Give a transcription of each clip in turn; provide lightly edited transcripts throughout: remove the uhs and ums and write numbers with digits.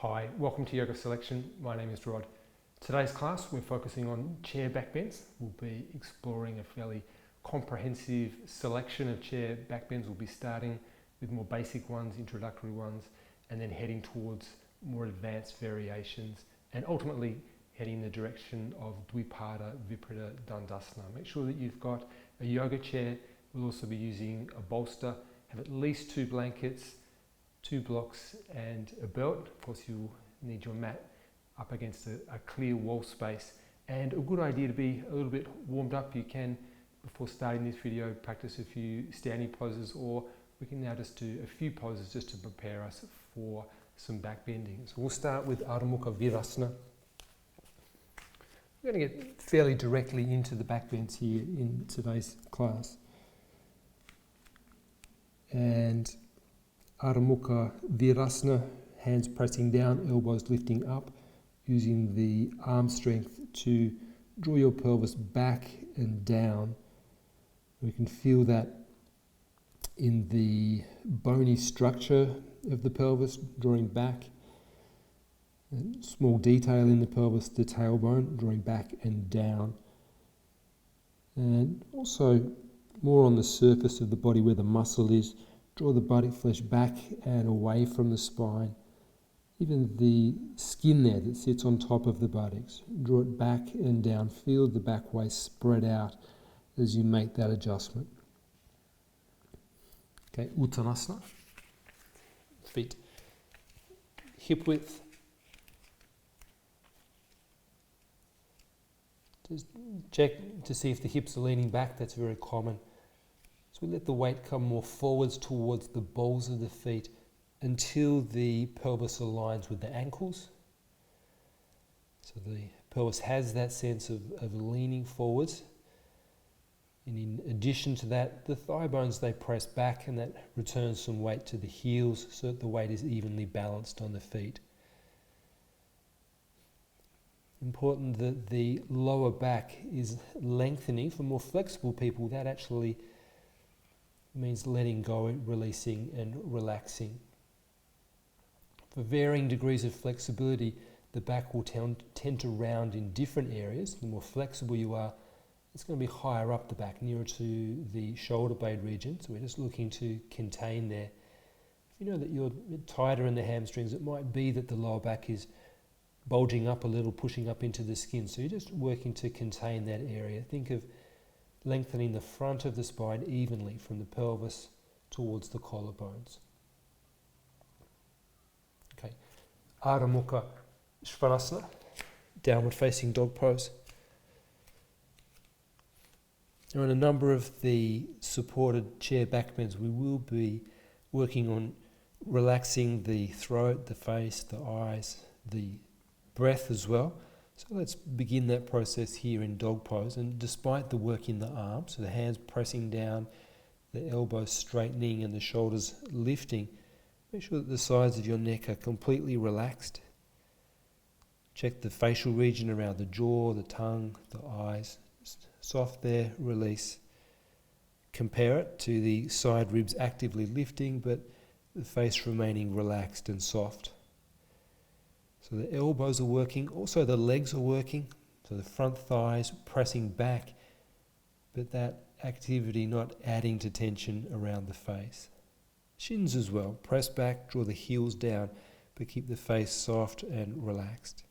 Hi, welcome to Yoga Selection. My name is Rod. Today's class we're focusing on chair backbends. We'll be exploring a fairly comprehensive selection of chair backbends. We'll be starting with more basic ones, introductory ones, and then heading towards more advanced variations and ultimately heading in the direction of viparita, viparita, dandasana. Make sure that you've got a yoga chair. We'll also be using a bolster, have at least 2 blankets, 2 blocks and a belt. Of course you'll need your mat up against a clear wall space, and a good idea to be a little bit warmed up. You can, before starting this video, practice a few standing poses, or we can now just do a few poses just to prepare us for some back bending. So we'll start with Ardha Mukha Virasana. We're going to get fairly directly into the back bends here in today's class. And Ardha Mukha Virasana, hands pressing down, elbows lifting up, using the arm strength to draw your pelvis back and down. We can feel that in the bony structure of the pelvis, drawing back. And small detail in the pelvis, the tailbone, drawing back and down. And also more on the surface of the body where the muscle is. Draw the buttock flesh back and away from the spine. Even the skin there that sits on top of the buttocks, draw it back and down. Feel the back waist spread out as you make that adjustment. Okay, Uttanasana. Feet hip width. Just check to see if the hips are leaning back. That's very common. So we let the weight come more forwards towards the balls of the feet until the pelvis aligns with the ankles. So the pelvis has that sense of leaning forwards. And in addition to that, the thigh bones, they press back, and that returns some weight to the heels so that the weight is evenly balanced on the feet. Important that the lower back is lengthening. For more flexible people, that actually means letting go, releasing and relaxing. For varying degrees of flexibility, the back will tend to round in different areas. The more flexible you are, it's going to be higher up the back, nearer to the shoulder blade region. So we're just looking to contain there. If you know that you're tighter in the hamstrings, it might be that the lower back is bulging up a little, pushing up into the skin. So you're just working to contain that area. Think of lengthening the front of the spine evenly from the pelvis towards the collarbones. Okay, Ardha Mukha Svanasana, downward facing dog pose. Now in a number of the supported chair backbends, we will be working on relaxing the throat, the face, the eyes, the breath as well. So let's begin that process here in dog pose. And despite the work in the arms, so the hands pressing down, the elbows straightening and the shoulders lifting, make sure that the sides of your neck are completely relaxed. Check the facial region around the jaw, the tongue, the eyes. Just soft there, release. Compare it to the side ribs actively lifting, but the face remaining relaxed and soft. So the elbows are working, also the legs are working, so the front thighs pressing back, but that activity not adding to tension around the face. Shins as well, press back, draw the heels down, but keep the face soft and relaxed.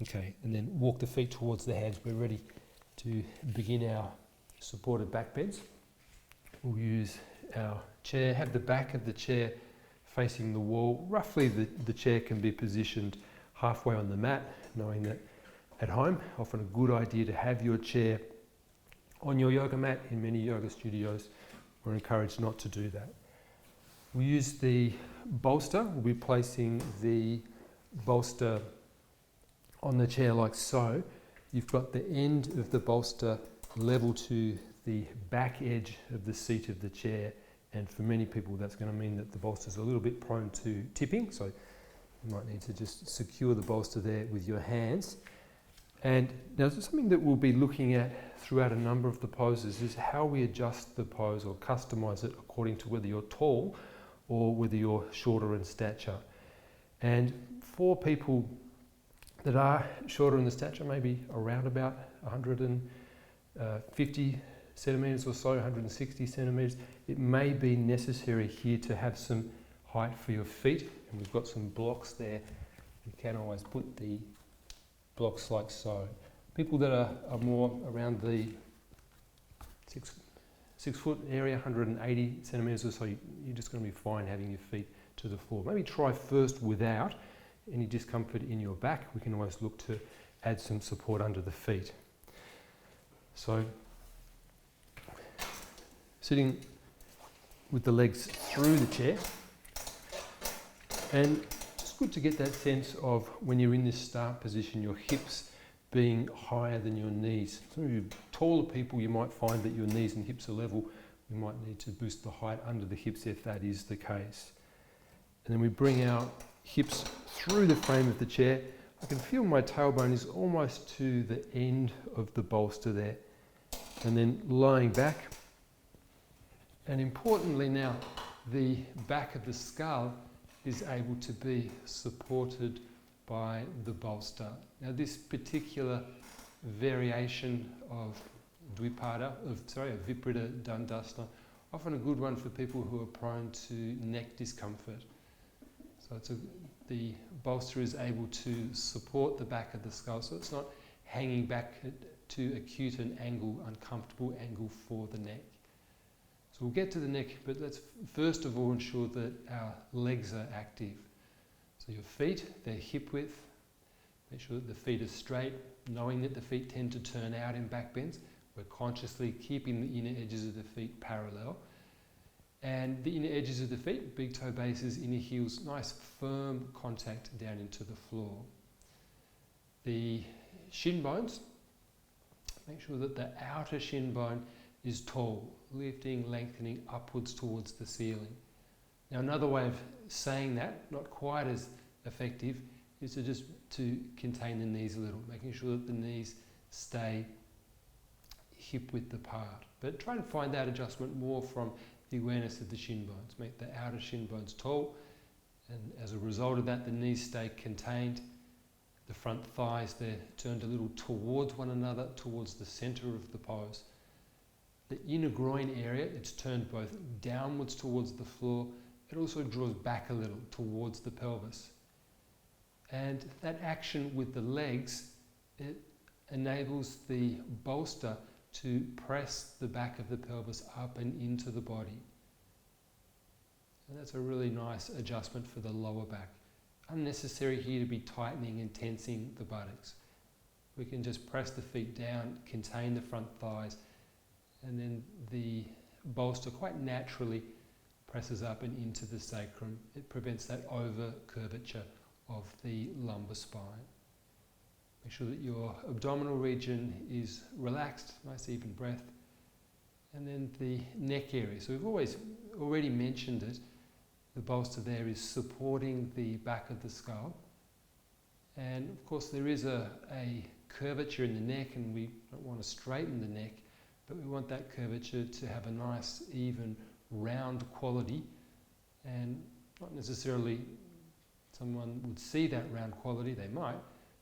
Okay, and then walk the feet towards the hands. We're ready to begin our supported back bends. We'll use our chair, have the back of the chair facing the wall. Roughly the chair can be positioned halfway on the mat, knowing that at home, often a good idea to have your chair on your yoga mat. In many yoga studios, we're encouraged not to do that. We use the bolster. We'll be placing the bolster on the chair like so. You've got the end of the bolster level to the back edge of the seat of the chair. And for many people, that's going to mean that the bolster is a little bit prone to tipping. So you might need to just secure the bolster there with your hands. And now something that we'll be looking at throughout a number of the poses is how we adjust the pose or customize it according to whether you're tall or whether you're shorter in stature. And for people that are shorter in the stature, maybe around about 150 centimetres or so, 160 centimetres, it may be necessary here to have some height for your feet. And we've got some blocks there. You can always put the blocks like so. People that are more around the 6 foot area, 180 centimetres or so, you're just going to be fine having your feet to the floor. Maybe try first without any discomfort in your back. We can always look to add some support under the feet. So, sitting with the legs through the chair, and it's good to get that sense of when you're in this start position, your hips being higher than your knees. Some of you taller people, you might find that your knees and hips are level. We might need to boost the height under the hips if that is the case. And then we bring our hips through the frame of the chair. I can feel my tailbone is almost to the end of the bolster there. And then lying back. And importantly now, the back of the skull is able to be supported by the bolster. Now this particular variation of viparita, dandasana, often a good one for people who are prone to neck discomfort. So the bolster is able to support the back of the skull, so it's not hanging back to acute an angle, uncomfortable angle for the neck. So we'll get to the neck, but let's first of all ensure that our legs are active. So your feet, they're hip width. Make sure that the feet are straight, knowing that the feet tend to turn out in back bends. We're consciously keeping the inner edges of the feet parallel. And the inner edges of the feet, big toe bases, inner heels, nice firm contact down into the floor. The shin bones, make sure that the outer shin bone is tall, lifting, lengthening upwards towards the ceiling. Now another way of saying that, not quite as effective, is to contain the knees a little, making sure that the knees stay hip width apart. But try to find that adjustment more from the awareness of the shin bones. Make the outer shin bones tall, and as a result of that, the knees stay contained. The front thighs, they're turned a little towards one another, towards the centre of the pose. The inner groin area, it's turned both downwards towards the floor. It also draws back a little towards the pelvis. And that action with the legs, it enables the bolster to press the back of the pelvis up and into the body. And that's a really nice adjustment for the lower back. Unnecessary here to be tightening and tensing the buttocks. We can just press the feet down, contain the front thighs, and then the bolster quite naturally presses up and into the sacrum. It prevents that over curvature of the lumbar spine. Make sure that your abdominal region is relaxed, nice even breath. And then the neck area. So we've already mentioned it. The bolster there is supporting the back of the skull. And of course there is a curvature in the neck, and we don't want to straighten the neck, but we want that curvature to have a nice even round quality, and not necessarily someone would see that round quality, they might,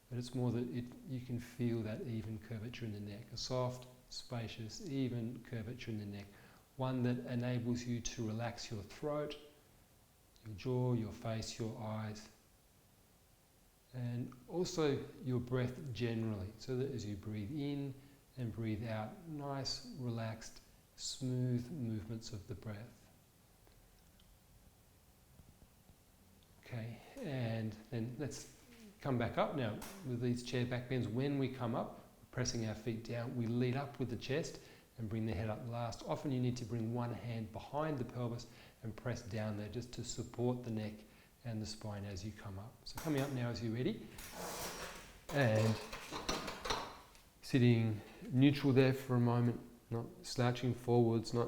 but it's more that you can feel that even curvature in the neck, a soft, spacious, even curvature in the neck, one that enables you to relax your throat, your jaw, your face, your eyes, and also your breath generally, so that as you breathe in and breathe out, nice, relaxed, smooth movements of the breath. Okay, and then let's come back up now with these chair back bends. When we come up, pressing our feet down, we lead up with the chest and bring the head up last. Often you need to bring one hand behind the pelvis and press down there just to support the neck and the spine as you come up. So coming up now as you're ready, and sitting neutral there for a moment, not slouching forwards, not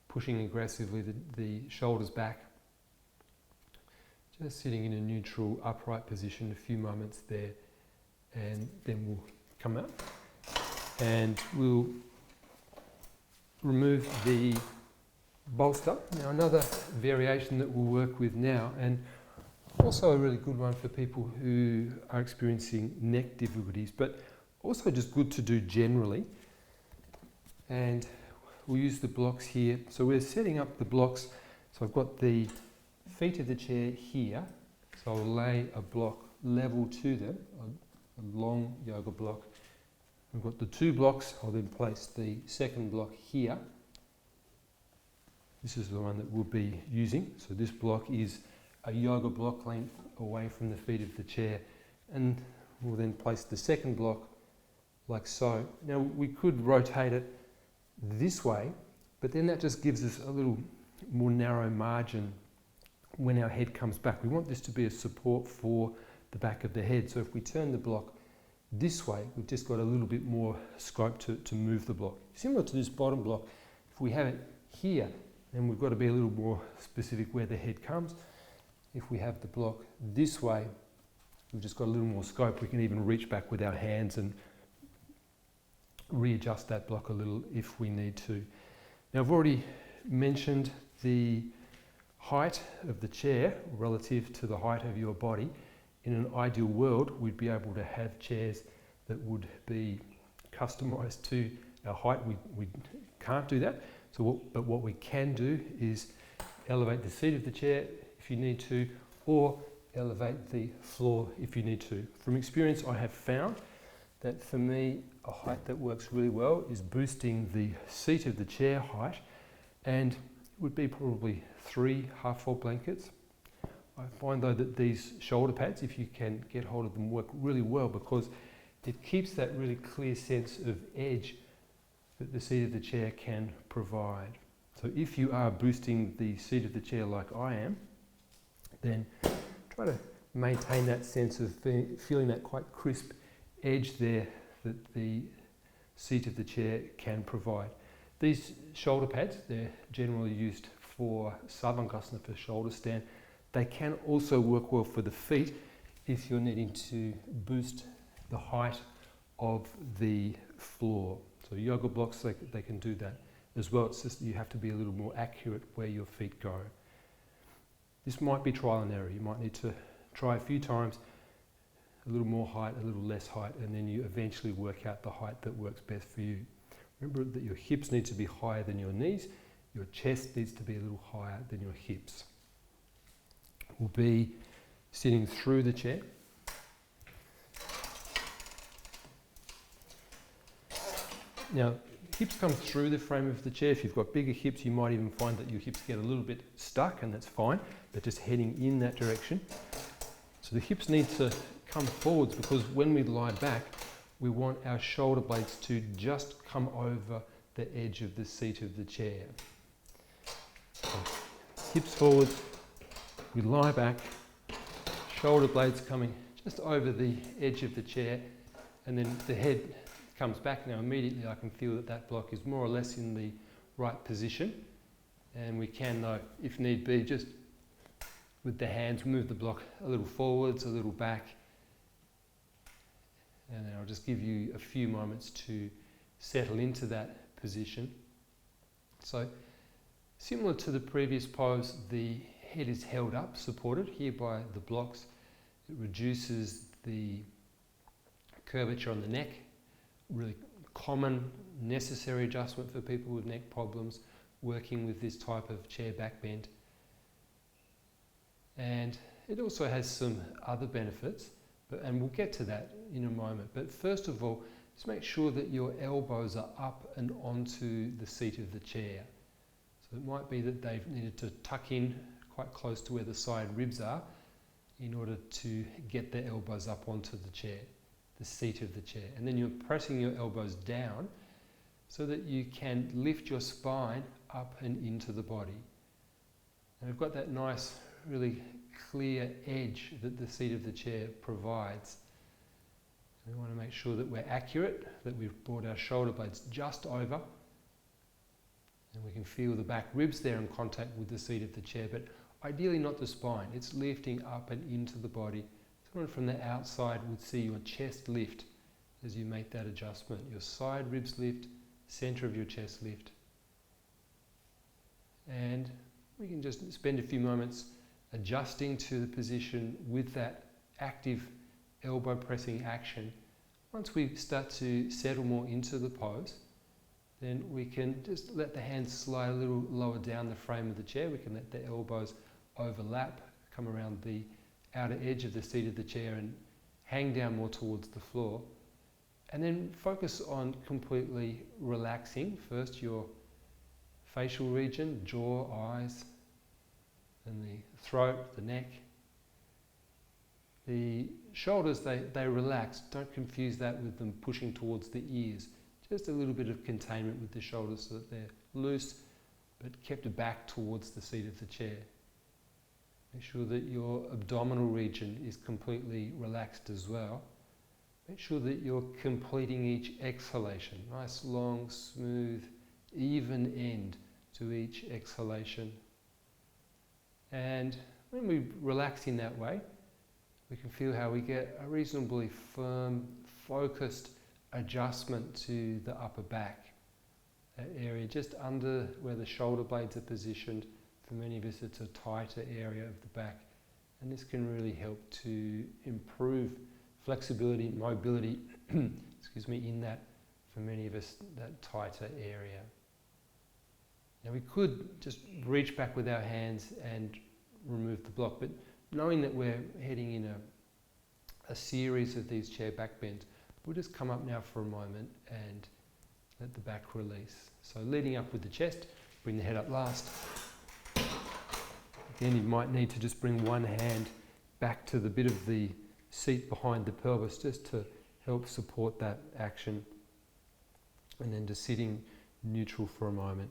pushing aggressively the shoulders back. Just sitting in a neutral upright position, a few moments there, and then we'll come up and we'll remove the bolster. Now another variation that we'll work with now, and also a really good one for people who are experiencing neck difficulties, but also just good to do generally. And we'll use the blocks here. So we're setting up the blocks. So I've got the feet of the chair here. So I'll lay a block level to them, a long yoga block. We've got the two blocks. I'll then place the second block here. This is the one that we'll be using. So this block is a yoga block length away from the feet of the chair. And we'll then place the second block like so. Now we could rotate it this way, but then that just gives us a little more narrow margin when our head comes back. We want this to be a support for the back of the head. So if we turn the block this way, we've just got a little bit more scope to move the block. Similar to this bottom block, if we have it here, then we've got to be a little more specific where the head comes. If we have the block this way, we've just got a little more scope. We can even reach back with our hands and readjust that block a little if we need to. Now I've already mentioned the height of the chair relative to the height of your body. In an ideal world, we'd be able to have chairs that would be customized to our height. We can't do that. But what we can do is elevate the seat of the chair if you need to, or elevate the floor if you need to. From experience, I have found that for me, a height that works really well is boosting the seat of the chair height, and it would be probably 3 half-fold blankets. I find though that these shoulder pads, if you can get hold of them, work really well because it keeps that really clear sense of edge that the seat of the chair can provide. So if you are boosting the seat of the chair like I am, then try to maintain that sense of feeling that quite crisp edge there that the seat of the chair can provide. These shoulder pads, they're generally used for Savasana, for shoulder stand. They can also work well for the feet if you're needing to boost the height of the floor. So yoga blocks, they can do that as well. It's just that you have to be a little more accurate where your feet go. This might be trial and error. You might need to try a few times, a little more height, a little less height, and then you eventually work out the height that works best for you. Remember that your hips need to be higher than your knees. Your chest needs to be a little higher than your hips. We'll be sitting through the chair. Now, hips come through the frame of the chair. If you've got bigger hips, you might even find that your hips get a little bit stuck, and that's fine. They're just heading in that direction. So the hips need to come forwards because when we lie back, we want our shoulder blades to just come over the edge of the seat of the chair. So, hips forwards, we lie back, shoulder blades coming just over the edge of the chair, and then the head comes back. Now immediately I can feel that that block is more or less in the right position, and we can, though, if need be, just with the hands move the block a little forwards, a little back, and then I'll just give you a few moments to settle into that position. So similar to the previous pose, the head is held up, supported here by the blocks. It reduces the curvature on the neck, really common, necessary adjustment for people with neck problems working with this type of chair back bend. And it also has some other benefits, and we'll get to that in a moment. But first of all, just make sure that your elbows are up and onto the seat of the chair. So it might be that they've needed to tuck in quite close to where the side ribs are in order to get their elbows up onto the chair, the seat of the chair. And then you're pressing your elbows down so that you can lift your spine up and into the body. And we've got that nice, really clear edge that the seat of the chair provides. We want to make sure that we're accurate, that we've brought our shoulder blades just over, and we can feel the back ribs there in contact with the seat of the chair, but ideally not the spine. It's lifting up and into the body. Someone from the outside would see your chest lift as you make that adjustment. Your side ribs lift, center of your chest lift. And we can just spend a few moments adjusting to the position with that active elbow pressing action. Once we start to settle more into the pose, then we can just let the hands slide a little lower down the frame of the chair. We can let the elbows overlap, come around the outer edge of the seat of the chair and hang down more towards the floor. And then focus on completely relaxing first your facial region, jaw, eyes, and the throat, the neck. The shoulders, they relax. Don't confuse that with them pushing towards the ears. Just a little bit of containment with the shoulders so that they're loose but kept back towards the seat of the chair. Make sure that your abdominal region is completely relaxed as well. Make sure that you're completing each exhalation. Nice, long, smooth, even end to each exhalation. And when we relax in that way, we can feel how we get a reasonably firm, focused adjustment to the upper back. That area just under where the shoulder blades are positioned. For many of us, it's a tighter area of the back. And this can really help to improve flexibility, mobility, excuse me, in that, for many of us, that tighter area. Now we could just reach back with our hands and remove the block, but knowing that we're heading in a series of these chair back bends, we'll just come up now for a moment and let the back release. So leading up with the chest, bring the head up last. Again, you might need to just bring one hand back to the bit of the seat behind the pelvis just to help support that action. And then just sitting neutral for a moment.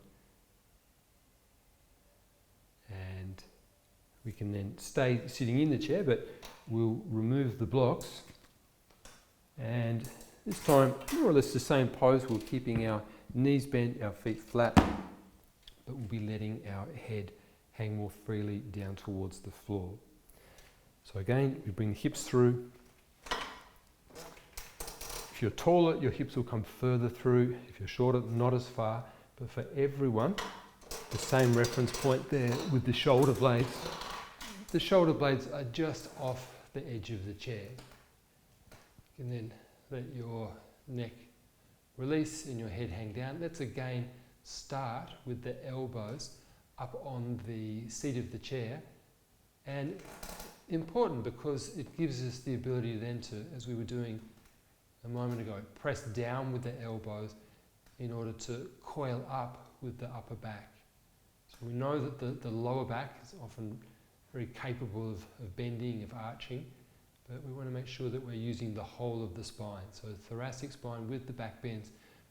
And we can then stay sitting in the chair, but we'll remove the blocks. And this time, more or less the same pose. We're keeping our knees bent, our feet flat, but we'll be letting our head hang more freely down towards the floor. So again, we bring the hips through. If you're taller, your hips will come further through. If you're shorter, not as far. But for everyone, the same reference point there with the shoulder blades. The shoulder blades are just off the edge of the chair. You can then let your neck release and your head hang down. Let's again start with the elbows up on the seat of the chair. And important because it gives us the ability then to, as we were doing a moment ago, press down with the elbows in order to coil up with the upper back. So we know that the lower back is often very capable of bending, of arching, but we want to make sure that we're using the whole of the spine. So the thoracic spine with the back bends,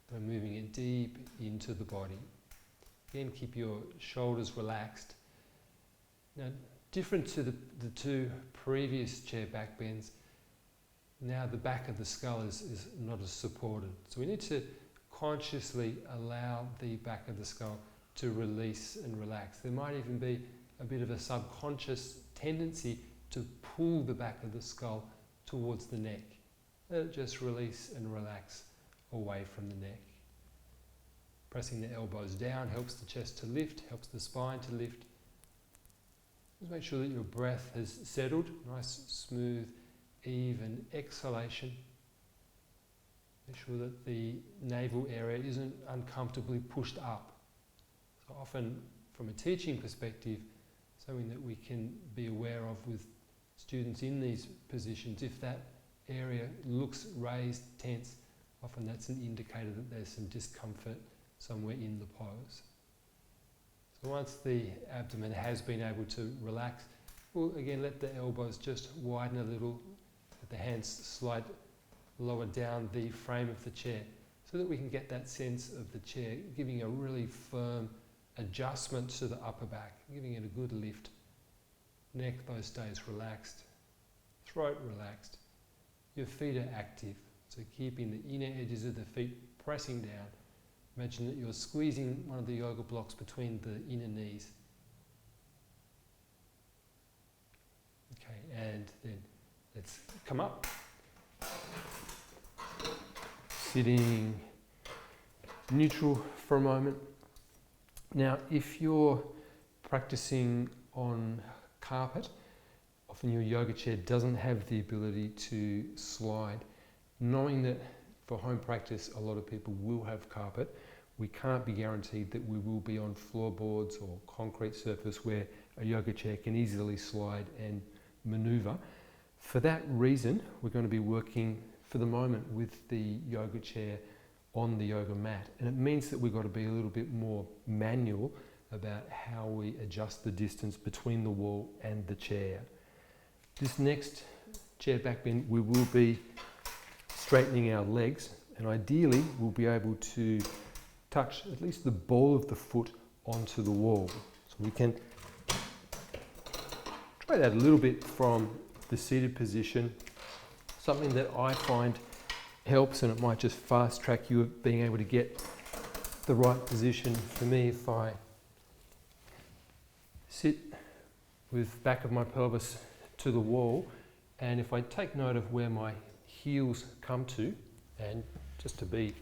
we're moving it deep into the body. Again, keep your shoulders relaxed. Now, different to the two previous chair back bends, now the back of the skull is not as supported. So we need to consciously allow the back of the skull to release and relax. There might even be a bit of a subconscious tendency to pull the back of the skull towards the neck. Let it just release and relax away from the neck. Pressing the elbows down helps the chest to lift, helps the spine to lift. Just make sure that your breath has settled. Nice, smooth, even exhalation. Make sure that the navel area isn't uncomfortably pushed up. So often, from a teaching perspective, something that we can be aware of with students in these positions, if that area looks raised, tense, often that's an indicator that there's some discomfort somewhere in the pose. So once the abdomen has been able to relax, we'll again let the elbows just widen a little, let the hands slide lower down the frame of the chair so that we can get that sense of the chair giving a really firm adjustment to the upper back, giving it a good lift. Neck those days relaxed, throat relaxed. Your feet are active, so keeping the inner edges of the feet pressing down. Imagine that you're squeezing one of the yoga blocks between the inner knees. Okay, and then let's come up. Sitting neutral for a moment. Now, if you're practicing on carpet, often your yoga chair doesn't have the ability to slide. Knowing that for home practice, a lot of people will have carpet, we can't be guaranteed that we will be on floorboards or concrete surface where a yoga chair can easily slide and maneuver. For that reason, we're going to be working for the moment with the yoga chair on the yoga mat. And it means that we've got to be a little bit more manual about how we adjust the distance between the wall and the chair. This next chair back bend, we will be straightening our legs, and ideally we'll be able to touch at least the ball of the foot onto the wall. So we can try that a little bit from the seated position. Something that I find helps, and it might just fast track you of being able to get the right position. For me, if I sit with back of my pelvis to the wall, and if I take note of where my heels come to, and just to be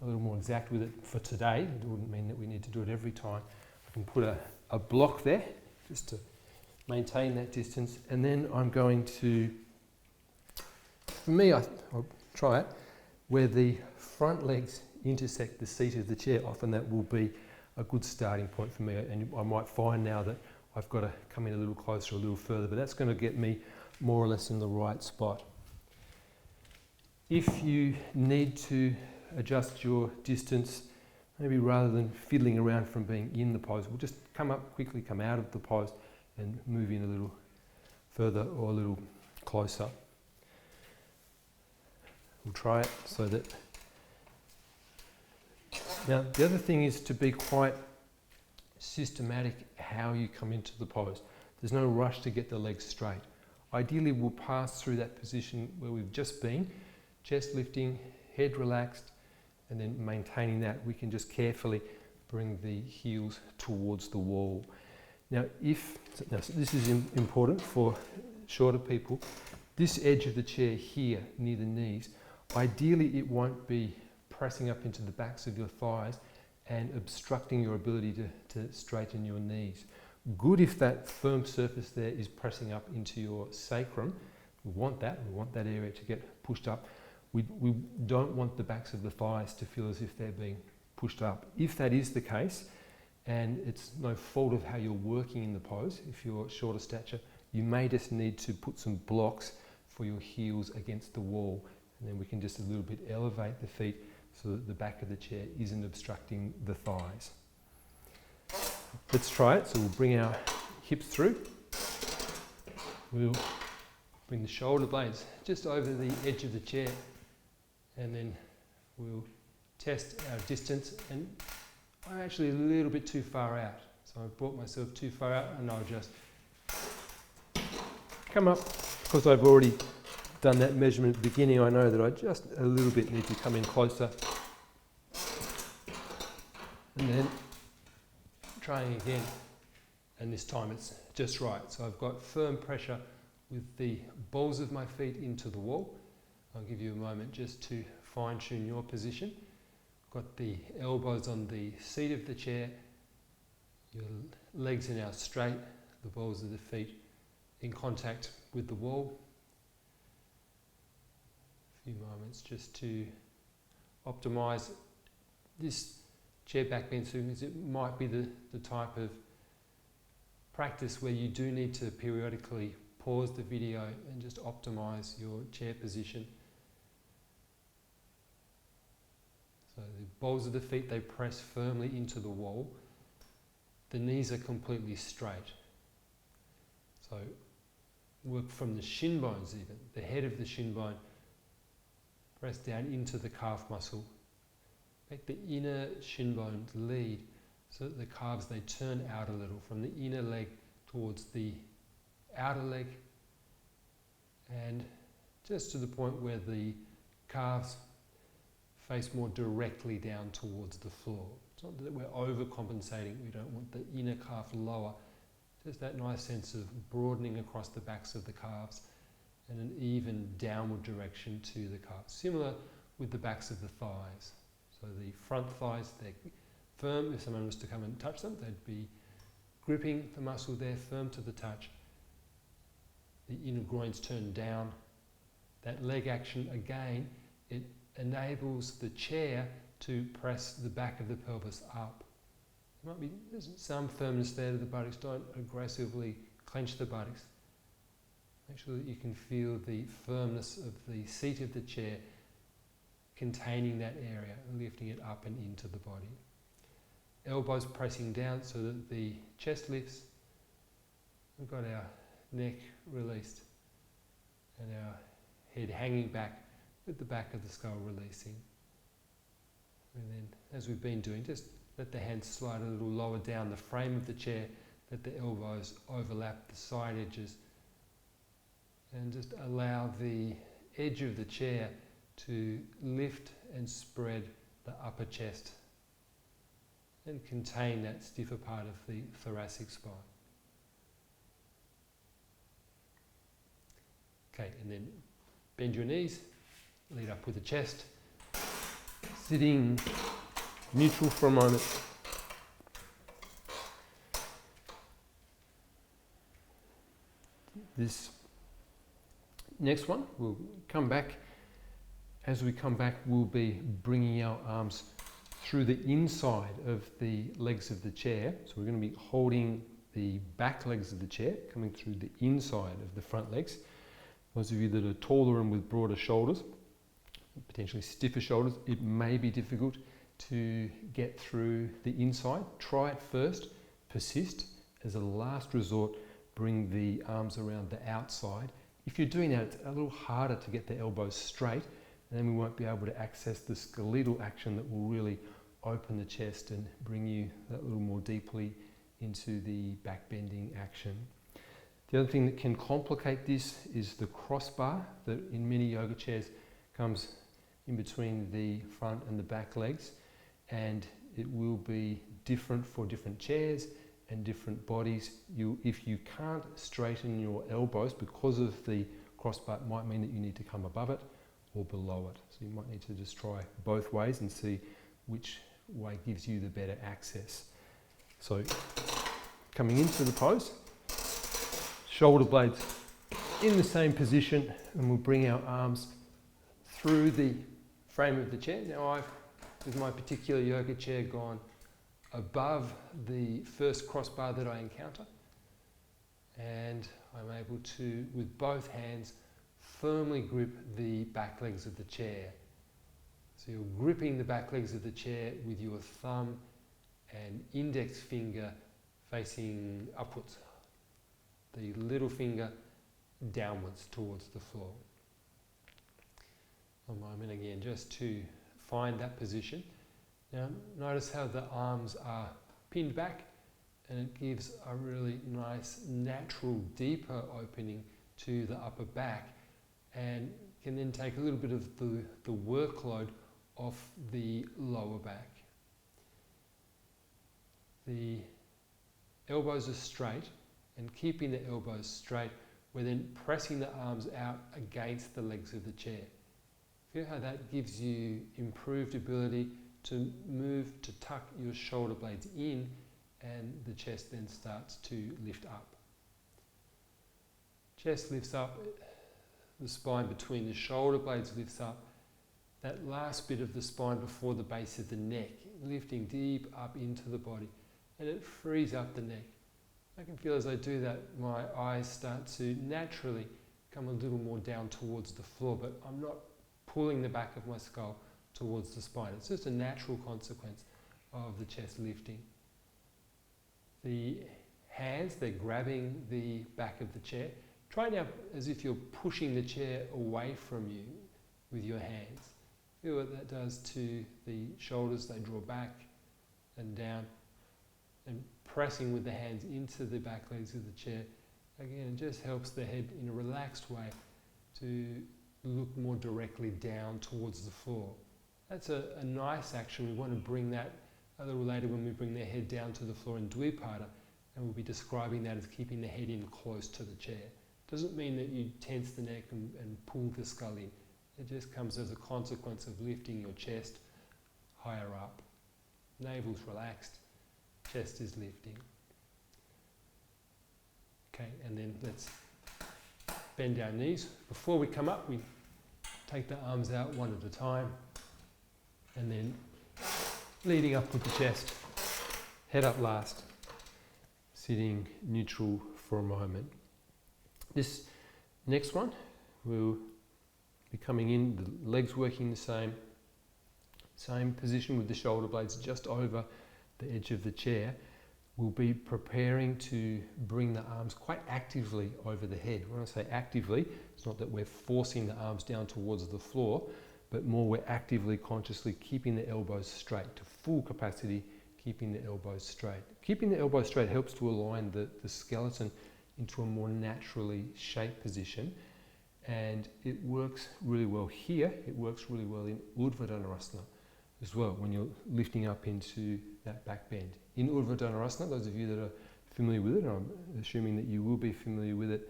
a little more exact with it for today, it wouldn't mean that we need to do it every time, I can put a block there just to maintain that distance, and then I'm going to, for me, I'll try it, where the front legs intersect the seat of the chair. Often that will be a good starting point for me, and I might find now that I've got to come in a little closer, a little further, but that's going to get me more or less in the right spot. If you need to adjust your distance, maybe rather than fiddling around from being in the pose, we'll just come up quickly, come out of the pose and move in a little further or a little closer. We'll try it so that... Now, the other thing is to be quite systematic how you come into the pose. There's no rush to get the legs straight. Ideally, we'll pass through that position where we've just been, chest lifting, head relaxed, and then maintaining that. We can just carefully bring the heels towards the wall. Now, so this is important for shorter people. This edge of the chair here, near the knees, ideally it won't be pressing up into the backs of your thighs and obstructing your ability to straighten your knees. Good if that firm surface there is pressing up into your sacrum. We want that area to get pushed up. We don't want the backs of the thighs to feel as if they're being pushed up. If that is the case, and it's no fault of how you're working in the pose, if you're shorter stature, you may just need to put some blocks for your heels against the wall, and then we can just a little bit elevate the feet so that the back of the chair isn't obstructing the thighs. Let's try it. So we'll bring our hips through. We'll bring the shoulder blades just over the edge of the chair, and then we'll test our distance. And I'm actually a little bit too far out. So I've brought myself too far out, and I'll just come up. Because I've already done that measurement at the beginning, I know that I just a little bit need to come in closer. And then trying again, and this time it's just right. So I've got firm pressure with the balls of my feet into the wall. I'll give you a moment just to fine-tune your position. Got the elbows on the seat of the chair, your legs are now straight, the balls of the feet in contact with the wall. A few moments just to optimise this chair back bend, because it might be the type of practice where you do need to periodically pause the video and just optimise your chair position. So the balls of the feet, they press firmly into the wall. The knees are completely straight. So work from the shin bones even, the head of the shin bone, press down into the calf muscle. Make the inner shin bone lead so that the calves, they turn out a little from the inner leg towards the outer leg, and just to the point where the calves face more directly down towards the floor. It's not that we're overcompensating, we don't want the inner calf lower, just that nice sense of broadening across the backs of the calves and an even downward direction to the calves. Similar with the backs of the thighs. So the front thighs, they're firm. If someone was to come and touch them, they'd be gripping the muscle there, firm to the touch. The inner groins turn down. That leg action, again, it enables the chair to press the back of the pelvis up. There's some firmness there to the buttocks. Don't aggressively clench the buttocks. Make sure that you can feel the firmness of the seat of the chair containing that area, lifting it up and into the body. Elbows pressing down so that the chest lifts. We've got our neck released and our head hanging back with the back of the skull releasing. And then, as we've been doing, just let the hands slide a little lower down the frame of the chair, let the elbows overlap the side edges, and just allow the edge of the chair to lift and spread the upper chest and contain that stiffer part of the thoracic spine. Okay, and then bend your knees, lead up with the chest, sitting neutral for a moment. This next one, we'll come back. As we come back, we'll be bringing our arms through the inside of the legs of the chair. So we're going to be holding the back legs of the chair, coming through the inside of the front legs. Those of you that are taller and with broader shoulders, potentially stiffer shoulders, it may be difficult to get through the inside. Try it first, persist. As a last resort, bring the arms around the outside. If you're doing that, it's a little harder to get the elbows straight, and then we won't be able to access the skeletal action that will really open the chest and bring you that little more deeply into the back bending action. The other thing that can complicate this is the crossbar that in many yoga chairs comes in between the front and the back legs, and it will be different for different chairs and different bodies. If you can't straighten your elbows because of the crossbar, it might mean that you need to come above it or below it. So you might need to just try both ways and see which way gives you the better access. So coming into the pose, shoulder blades in the same position, and we'll bring our arms through the frame of the chair. Now I've, with my particular yoga chair, gone above the first crossbar that I encounter, and I'm able to, with both hands, firmly grip the back legs of the chair. So you're gripping the back legs of the chair with your thumb and index finger facing upwards, the little finger downwards towards the floor. A moment again just to find that position. Now notice how the arms are pinned back, and it gives a really nice natural deeper opening to the upper back, and can then take a little bit of the workload off the lower back. The elbows are straight, and keeping the elbows straight, we're then pressing the arms out against the legs of the chair. Feel how that gives you improved ability to move, to tuck your shoulder blades in, and the chest then starts to lift up. Chest lifts up, the spine between the shoulder blades lifts up, that last bit of the spine before the base of the neck, lifting deep up into the body, and it frees up the neck. I can feel as I do that, my eyes start to naturally come a little more down towards the floor, but I'm not pulling the back of my skull towards the spine. It's just a natural consequence of the chest lifting. The hands, they're grabbing the back of the chair. Try now as if you're pushing the chair away from you with your hands. Feel what that does to the shoulders. They draw back and down, and pressing with the hands into the back legs of the chair. Again, it just helps the head in a relaxed way to look more directly down towards the floor. That's a nice action. We want to bring that a little later when we bring the head down to the floor in viparita, and we'll be describing that as keeping the head in close to the chair. Doesn't mean that you tense the neck and pull the skull in. It just comes as a consequence of lifting your chest higher up. navel's relaxed, chest is lifting. Okay, and then let's bend our knees. Before we come up, we take the arms out one at a time, and then leading up with the chest, head up last, sitting neutral for a moment. This next one, we'll be coming in, the legs working the same position with the shoulder blades just over the edge of the chair. We'll be preparing to bring the arms quite actively over the head. When I say actively, it's not that we're forcing the arms down towards the floor, but more we're actively, consciously keeping the elbows straight to full capacity, keeping the elbows straight. Keeping the elbows straight helps to align the skeleton into a more naturally shaped position, and it works really well here. It works really well in Urdhva Dhanurasana as well, when you're lifting up into that back bend. In Urdhva Dhanurasana, those of you that are familiar with it, and I'm assuming that you will be familiar with it,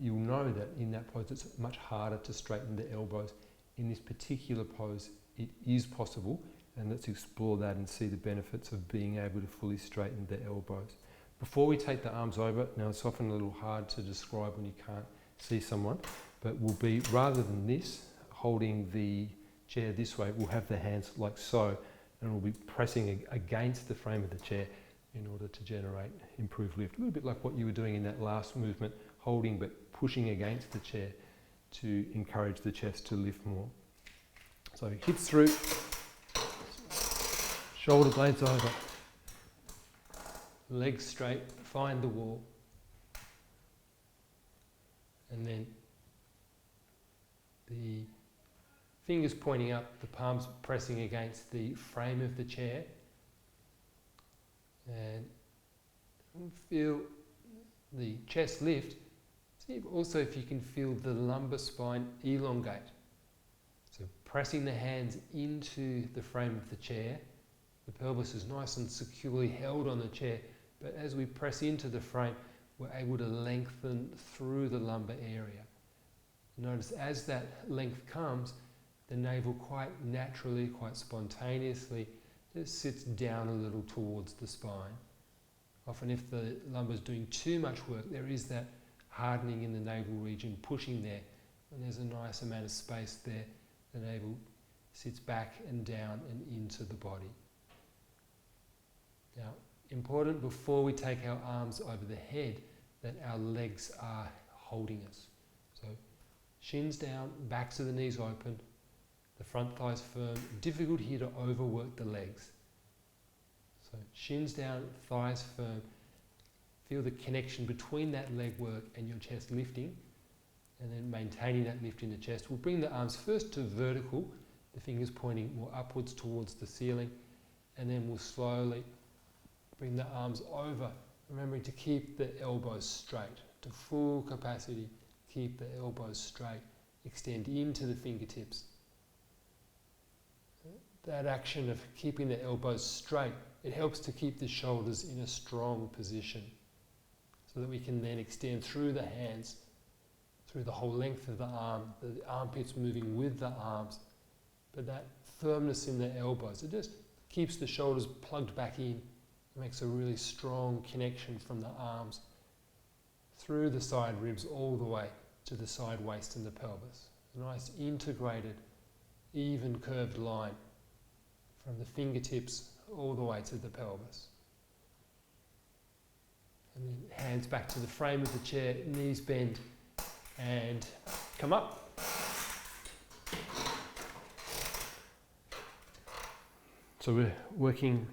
you'll know that in that pose it's much harder to straighten the elbows. In this particular pose, it is possible, and let's explore that and see the benefits of being able to fully straighten the elbows. Before we take the arms over, now it's often a little hard to describe when you can't see someone, but we'll be, rather than this, holding the chair this way, we'll have the hands like so, and we'll be pressing against the frame of the chair in order to generate improved lift. A little bit like what you were doing in that last movement, holding but pushing against the chair to encourage the chest to lift more. So hips through, shoulder blades over, legs straight, find the wall, and then the fingers pointing up, the palms pressing against the frame of the chair, and feel the chest lift. See also if you can feel the lumbar spine elongate. So pressing the hands into the frame of the chair, the pelvis is nice and securely held on the chair, but as we press into the frame, we're able to lengthen through the lumbar area. Notice as that length comes, the navel quite naturally, quite spontaneously, just sits down a little towards the spine. Often if the lumbar is doing too much work, there is that hardening in the navel region, pushing there. When there's a nice amount of space there, the navel sits back and down and into the body. Now, important before we take our arms over the head, that our legs are holding us. So shins down, backs of the knees open, the front thighs firm. Difficult here to overwork the legs. So shins down, thighs firm. Feel the connection between that leg work and your chest lifting, and then maintaining that lift in the chest. We'll bring the arms first to vertical, the fingers pointing more upwards towards the ceiling, and then we'll slowly bring the arms over, remembering to keep the elbows straight, to full capacity, keep the elbows straight, extend into the fingertips. That action of keeping the elbows straight, it helps to keep the shoulders in a strong position, so that we can then extend through the hands, through the whole length of the arm, the armpits moving with the arms, but that firmness in the elbows, it just keeps the shoulders plugged back in. It makes a really strong connection from the arms through the side ribs all the way to the side waist and the pelvis. A nice integrated, even curved line from the fingertips all the way to the pelvis. And then hands back to the frame of the chair, knees bend and come up. So we're working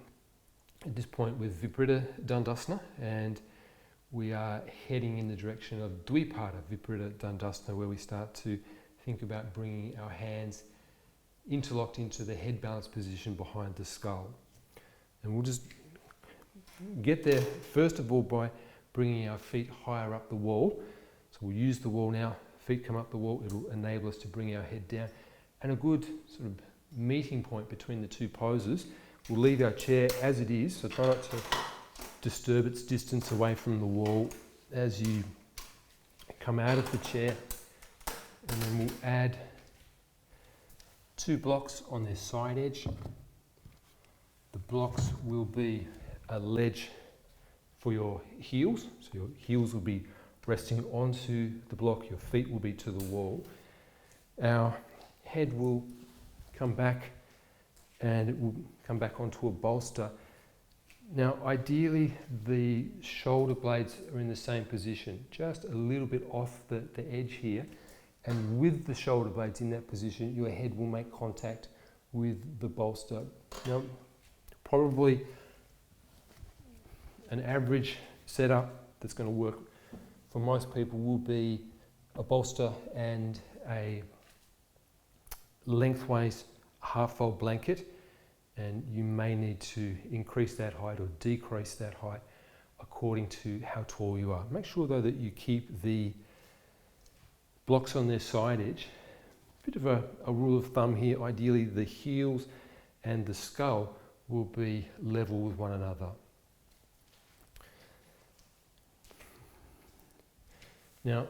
at this point with viparita dandasana, and we are heading in the direction of viparita dandasana, where we start to think about bringing our hands interlocked into the head balance position behind the skull. And we'll just get there first of all by bringing our feet higher up the wall. So we'll use the wall now, feet come up the wall, it'll enable us to bring our head down. And a good sort of meeting point between the two poses, we'll leave our chair as it is, so try not to disturb its distance away from the wall as you come out of the chair, and then we'll add 2 blocks on their side edge. The blocks will be a ledge for your heels. So your heels will be resting onto the block, your feet will be to the wall. Our head will come back and it will come back onto a bolster. Now ideally the shoulder blades are in the same position, just a little bit off the edge here, and with the shoulder blades in that position your head will make contact with the bolster. Now probably an average setup that's going to work for most people will be a bolster and a lengthways half-fold blanket, and you may need to increase that height or decrease that height according to how tall you are. Make sure though that you keep the blocks on their side edge. Bit of a rule of thumb here, ideally the heels and the skull will be level with one another. Now,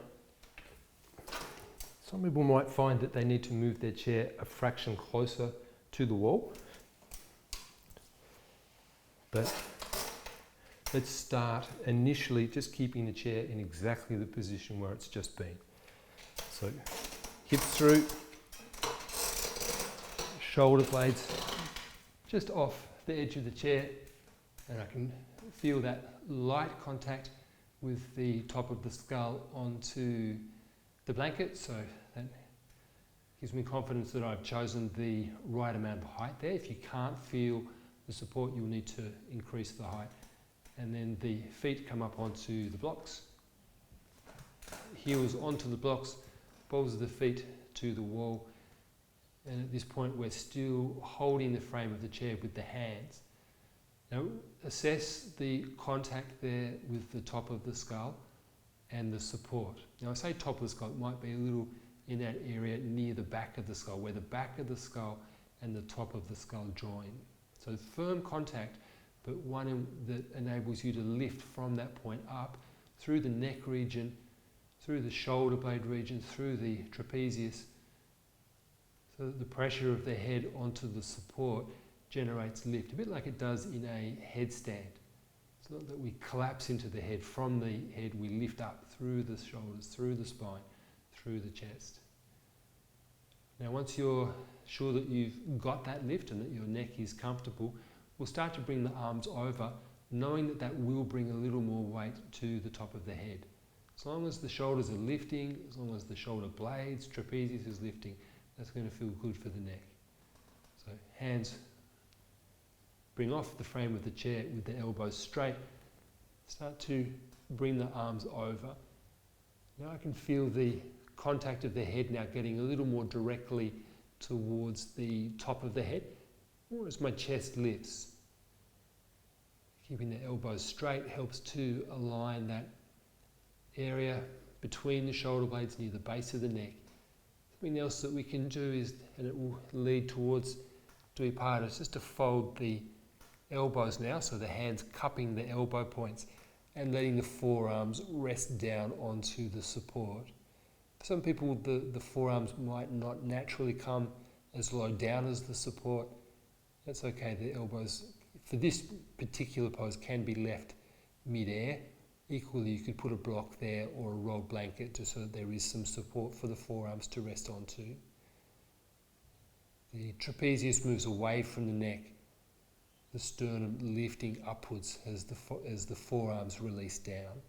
some people might find that they need to move their chair a fraction closer to the wall, but let's start initially just keeping the chair in exactly the position where it's just been. So hips through, shoulder blades just off the edge of the chair, and I can feel that light contact with the top of the skull onto the blanket, so that gives me confidence that I've chosen the right amount of height there. If you can't feel the support, you'll need to increase the height. And then the feet come up onto the blocks, heels onto the blocks, balls of the feet to the wall. And at this point we're still holding the frame of the chair with the hands. Now assess the contact there with the top of the skull and the support. Now I say top of the skull, it might be a little in that area near the back of the skull, where the back of the skull and the top of the skull join. So firm contact, but one that enables you to lift from that point up through the neck region, through the shoulder blade region, through the trapezius, so that the pressure of the head onto the support generates lift, a bit like it does in a headstand. It's not that we collapse into the head. From the head we lift up through the shoulders, through the spine, through the chest. Now once you're sure that you've got that lift and that your neck is comfortable, we'll start to bring the arms over, knowing that that will bring a little more weight to the top of the head. As long as the shoulders are lifting, as long as the shoulder blades, trapezius is lifting, that's going to feel good for the neck. So hands bring off the frame of the chair with the elbows straight. Start to bring the arms over. Now I can feel the contact of the head now getting a little more directly towards the top of the head, or as my chest lifts. Keeping the elbows straight helps to align that area between the shoulder blades near the base of the neck. Something else that we can do is, and it will lead towards viparita, is just to fold the elbows now, so the hands cupping the elbow points and letting the forearms rest down onto the support. For some people the forearms might not naturally come as low down as the support. That's okay, the elbows for this particular pose can be left mid-air. Equally you could put a block there or a rolled blanket just so that there is some support for the forearms to rest onto. The trapezius moves away from the neck, the sternum lifting upwards as the forearms release down.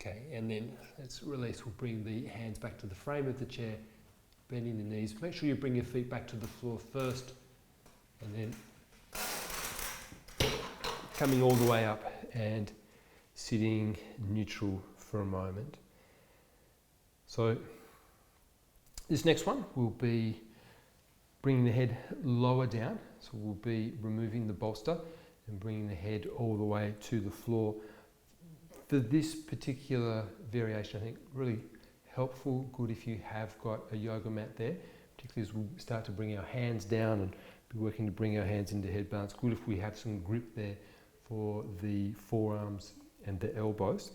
Okay, and then let's release. We'll bring the hands back to the frame of the chair, bending the knees. Make sure you bring your feet back to the floor first, and then coming all the way up and sitting neutral for a moment. So this next one will be bringing the head lower down. So we'll be removing the bolster and bringing the head all the way to the floor. For this particular variation, I think really helpful, good if you have got a yoga mat there, particularly as we start to bring our hands down and be working to bring our hands into head balance. Good if we have some grip there for the forearms and the elbows.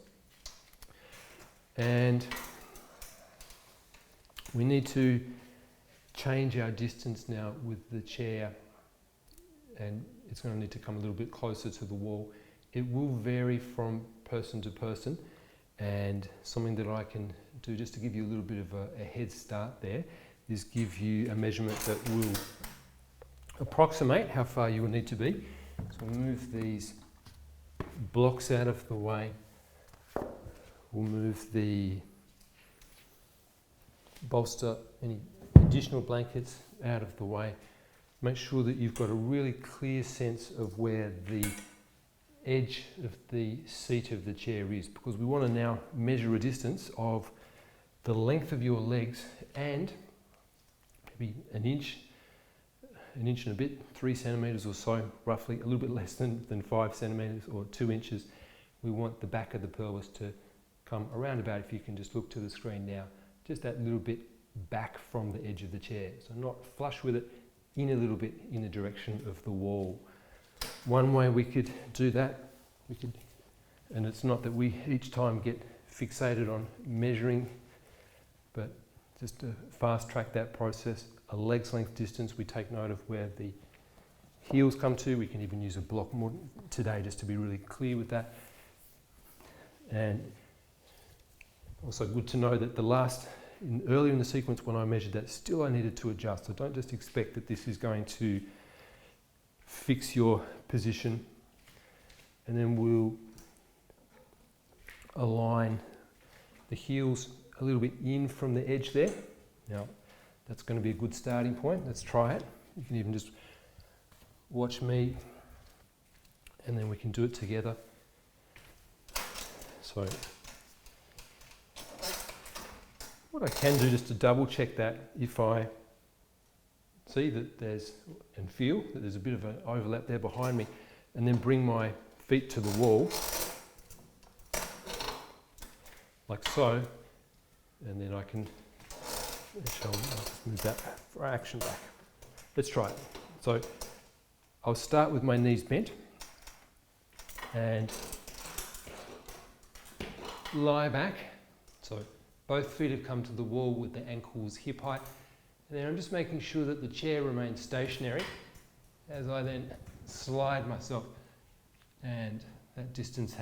And we need to change our distance now with the chair and it's going to need to come a little bit closer to the wall. It will vary from person to person, and something that I can do just to give you a little bit of a head start there is give you a measurement that will approximate how far you will need to be. So we'll move these blocks out of the way. We'll move the bolster, any additional blankets out of the way. Make sure that you've got a really clear sense of where the edge of the seat of the chair is, because we want to now measure a distance of the length of your legs and maybe an inch and a bit, 3 centimetres or so, roughly, a little bit less than 5 centimetres or 2 inches. We want the back of the pelvis to come around about, if you can just look to the screen now, just that little bit back from the edge of the chair. So not flush with it, in a little bit in the direction of the wall. One way we could do that, and it's not that we each time get fixated on measuring, but just to fast track that process, a leg's length distance, we take note of where the heels come to. We can even use a block more today just to be really clear with that. And also good to know that earlier in the sequence when I measured that, still I needed to adjust. So don't just expect that this is going to fix your position. And then we'll align the heels a little bit in from the edge there. Now, that's going to be a good starting point. Let's try it. You can even just watch me, and then we can do it together. So, what I can do just to double check that, if I see that and feel that there's a bit of an overlap there behind me, and then bring my feet to the wall, like so, and then I can, I'll just move that fraction back. Let's try it. So I'll start with my knees bent and lie back. So both feet have come to the wall with the ankles hip height. And then I'm just making sure that the chair remains stationary as I then slide myself. And that distance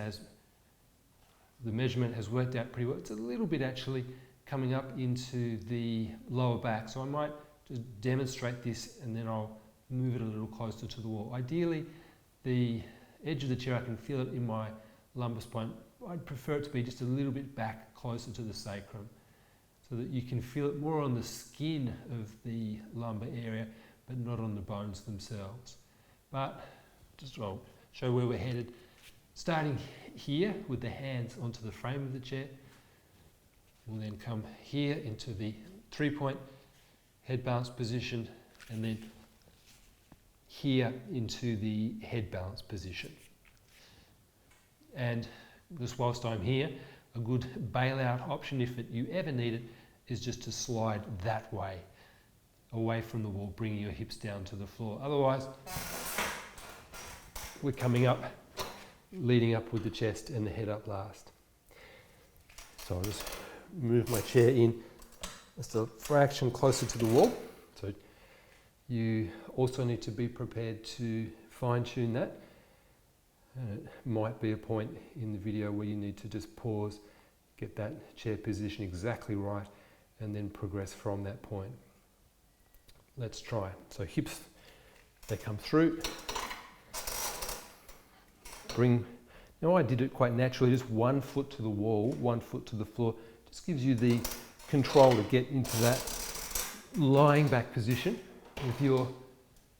the measurement has worked out pretty well. It's a little bit actually coming up into the lower back. So I might just demonstrate this and then I'll move it a little closer to the wall. Ideally, the edge of the chair, I can feel it in my lumbar spine. I'd prefer it to be just a little bit back closer to the sacrum, so that you can feel it more on the skin of the lumbar area, but not on the bones themselves. But I'll show where we're headed. Starting here with the hands onto the frame of the chair, we'll then come here into the 3-point head balance position, and then here into the head balance position. And just whilst I'm here, a good bailout option, if you ever need it, is just to slide that way, away from the wall, bringing your hips down to the floor. Otherwise, we're coming up, leading up with the chest and the head up last. So I'll just move my chair in just a fraction closer to the wall. So you also need to be prepared to fine-tune that. And it might be a point in the video where you need to just pause, get that chair position exactly right, and then progress from that point. Let's try. So hips, they come through. Now I did it quite naturally, just 1 foot to the wall, 1 foot to the floor. Just gives you the control to get into that lying back position with your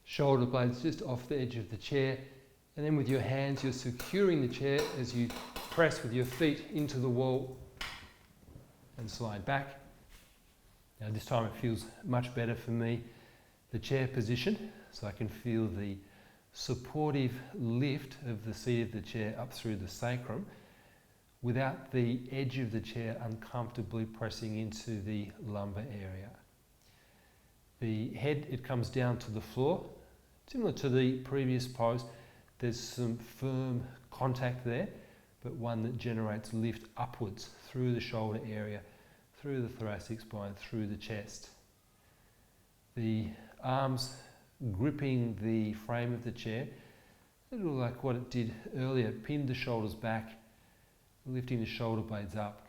shoulder blades just off the edge of the chair. And then with your hands, you're securing the chair as you press with your feet into the wall and slide back. Now this time it feels much better for me, the chair position, so I can feel the supportive lift of the seat of the chair up through the sacrum without the edge of the chair uncomfortably pressing into the lumbar area. The head, it comes down to the floor, similar to the previous pose. There's some firm contact there, but one that generates lift upwards through the shoulder area, through the thoracic spine, through the chest. The arms gripping the frame of the chair, a little like what it did earlier. Pin the shoulders back, lifting the shoulder blades up,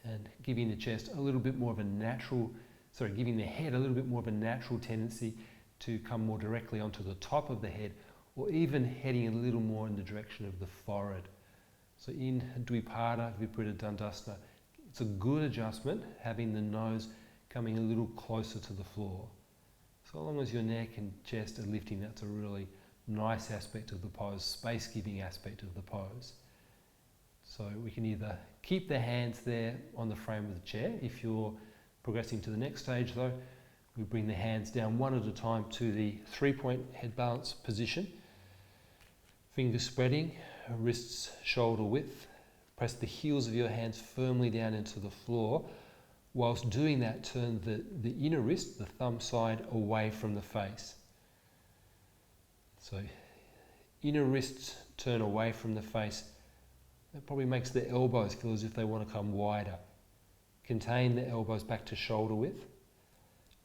and giving the chest a little bit more of a natural, giving the head a little bit more of a natural tendency to come more directly onto the top of the head, or even heading a little more in the direction of the forehead. So in viparita, dandasana, it's a good adjustment having the nose coming a little closer to the floor. So long as your neck and chest are lifting, that's a really nice aspect of the pose, space-giving aspect of the pose. So we can either keep the hands there on the frame of the chair. If you're progressing to the next stage though, we bring the hands down one at a time to the 3-point head balance position. Fingers spreading, wrists shoulder width. Press the heels of your hands firmly down into the floor. Whilst doing that, turn the inner wrist, the thumb side, away from the face. So inner wrists turn away from the face. That probably makes the elbows feel as if they want to come wider. Contain the elbows back to shoulder width.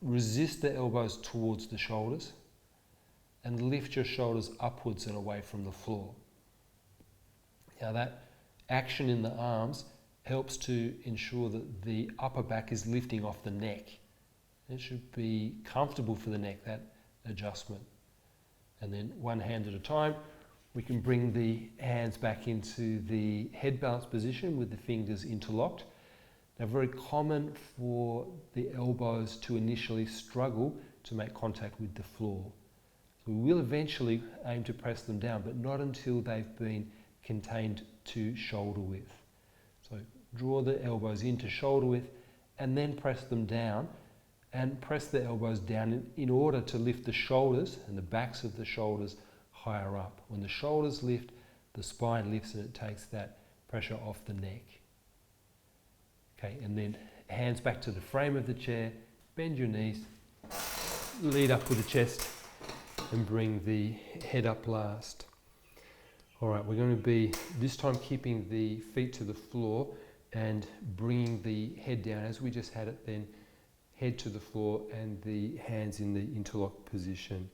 Resist the elbows towards the shoulders and lift your shoulders upwards and away from the floor. Now that action in the arms helps to ensure that the upper back is lifting off the neck. It should be comfortable for the neck, that adjustment. And then one hand at a time, we can bring the hands back into the head balance position with the fingers interlocked. Now, very common for the elbows to initially struggle to make contact with the floor. So we will eventually aim to press them down, but not until they've been contained to shoulder width. So draw the elbows into shoulder width and then press them down, and press the elbows down in order to lift the shoulders and the backs of the shoulders higher up. When the shoulders lift, the spine lifts and it takes that pressure off the neck. Okay, and then hands back to the frame of the chair, bend your knees, lead up with the chest and bring the head up last. All right, we're going to be this time keeping the feet to the floor and bringing the head down as we just had it then, head to the floor and the hands in the interlock position.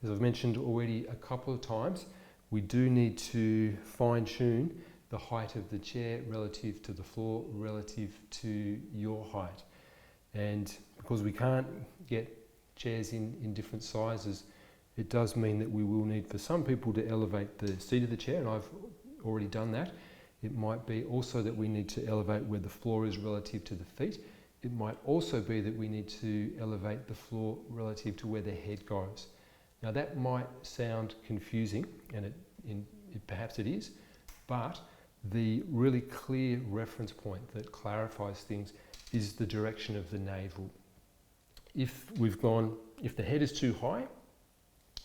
As I've mentioned already a couple of times, we do need to fine tune the height of the chair relative to the floor, relative to your height. And because we can't get chairs in different sizes, it does mean that we will need for some people to elevate the seat of the chair, and I've already done that. It might be also that we need to elevate where the floor is relative to the feet. It might also be that we need to elevate the floor relative to where the head goes. Now that might sound confusing, and perhaps it is, but the really clear reference point that clarifies things is the direction of the navel. If the head is too high,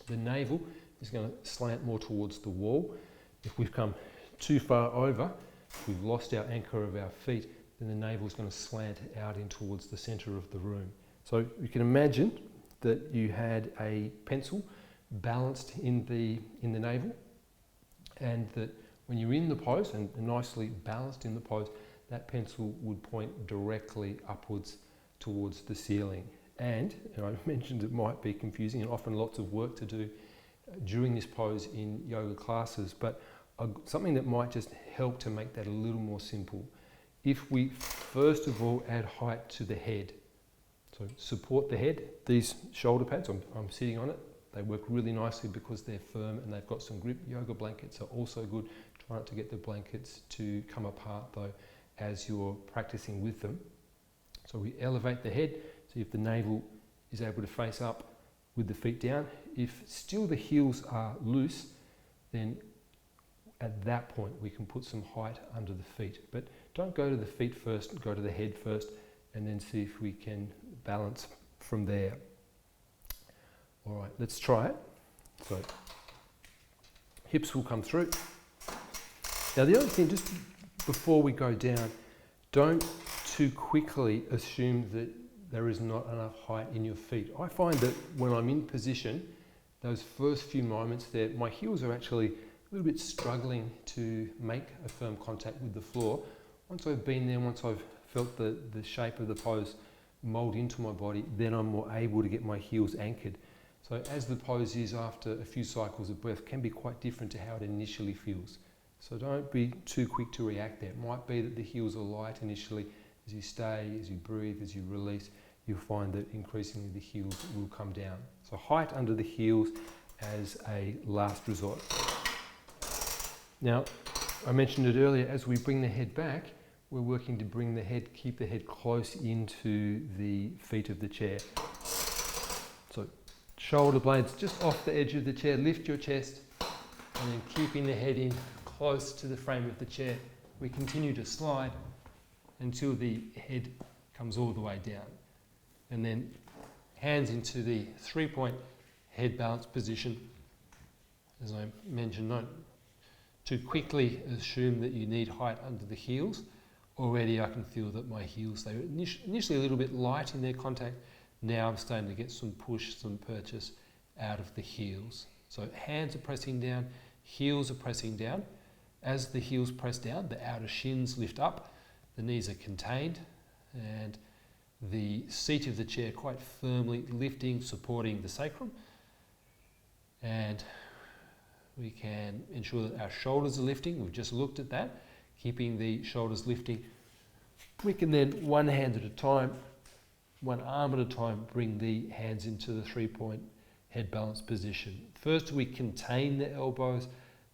the navel is going to slant more towards the wall. If we've come too far over, if we've lost our anchor of our feet, then the navel is going to slant out in towards the center of the room. So you can imagine that you had a pencil balanced in the navel, and that when you're in the pose and nicely balanced in the pose, that pencil would point directly upwards towards the ceiling. And I mentioned it might be confusing and often lots of work to do during this pose in yoga classes, but something that might just help to make that a little more simple. If we first of all add height to the head, so support the head, these shoulder pads, I'm sitting on it, they work really nicely because they're firm and they've got some grip. Yoga blankets are also good. Try not to get the blankets to come apart though as you're practicing with them. So we elevate the head, see if the navel is able to face up with the feet down. If still the heels are loose, then at that point we can put some height under the feet. But don't go to the feet first, go to the head first, and then see if we can balance from there. All right, let's try it. So hips will come through. Now the other thing, just before we go down, don't too quickly assume that there is not enough height in your feet. I find that when I'm in position, those first few moments there, my heels are actually a little bit struggling to make a firm contact with the floor. Once I've been there, once I've felt the shape of the pose mold into my body, then I'm more able to get my heels anchored. So as the pose is after a few cycles of breath, can be quite different to how it initially feels. So don't be too quick to react there. It might be that the heels are light initially. As you stay, as you breathe, as you release, you'll find that increasingly the heels will come down. So height under the heels as a last resort. Now, I mentioned it earlier, as we bring the head back, we're working to bring the head, keep the head close into the feet of the chair. So shoulder blades just off the edge of the chair, lift your chest, and then keeping the head in close to the frame of the chair. We continue to slide until the head comes all the way down. And then hands into the 3-point head balance position. As I mentioned, don't too quickly assume that you need height under the heels. Already I can feel that my heels, they were initially a little bit light in their contact. Now I'm starting to get some push, some purchase out of the heels. So hands are pressing down, heels are pressing down. As the heels press down, the outer shins lift up, the knees are contained, and the seat of the chair quite firmly lifting, supporting the sacrum. And we can ensure that our shoulders are lifting. We've just looked at that, keeping the shoulders lifting. We can then, one hand at a time, one arm at a time, bring the hands into the 3-point head balance position. First we contain the elbows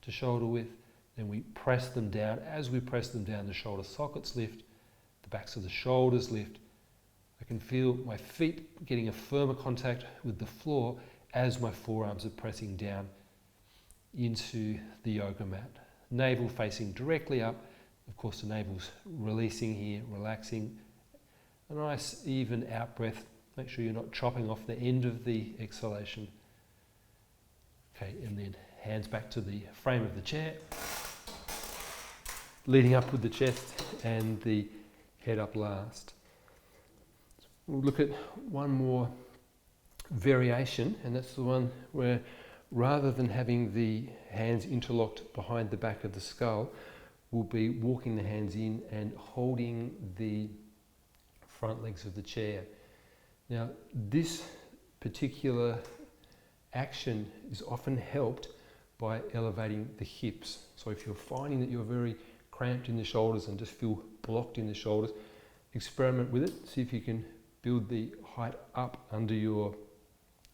to shoulder width, then we press them down. As we press them down, the shoulder sockets lift, the backs of the shoulders lift. I can feel my feet getting a firmer contact with the floor as my forearms are pressing down into the yoga mat. Navel facing directly up. Of course, the navel's releasing here, relaxing. A nice even out breath. Make sure you're not chopping off the end of the exhalation. Okay, and then hands back to the frame of the chair, leading up with the chest and the head up last. We'll look at one more variation, and that's the one where rather than having the hands interlocked behind the back of the skull, we'll be walking the hands in and holding the front legs of the chair. Now, this particular action is often helped by elevating the hips. So if you're finding that you're very cramped in the shoulders and just feel blocked in the shoulders, experiment with it. See if you can build the height up under your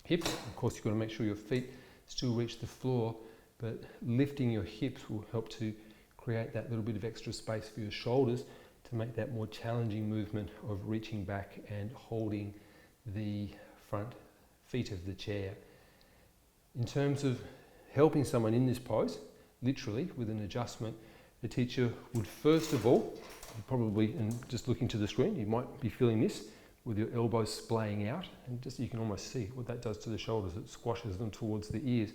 hips. Of course, you've got to make sure your feet still reach the floor, but lifting your hips will help to create that little bit of extra space for your shoulders to make that more challenging movement of reaching back and holding the front feet of the chair. In terms of helping someone in this pose, literally with an adjustment, the teacher would first of all, probably, and just looking to the screen, you might be feeling this with your elbows splaying out, and just you can almost see what that does to the shoulders. It squashes them towards the ears.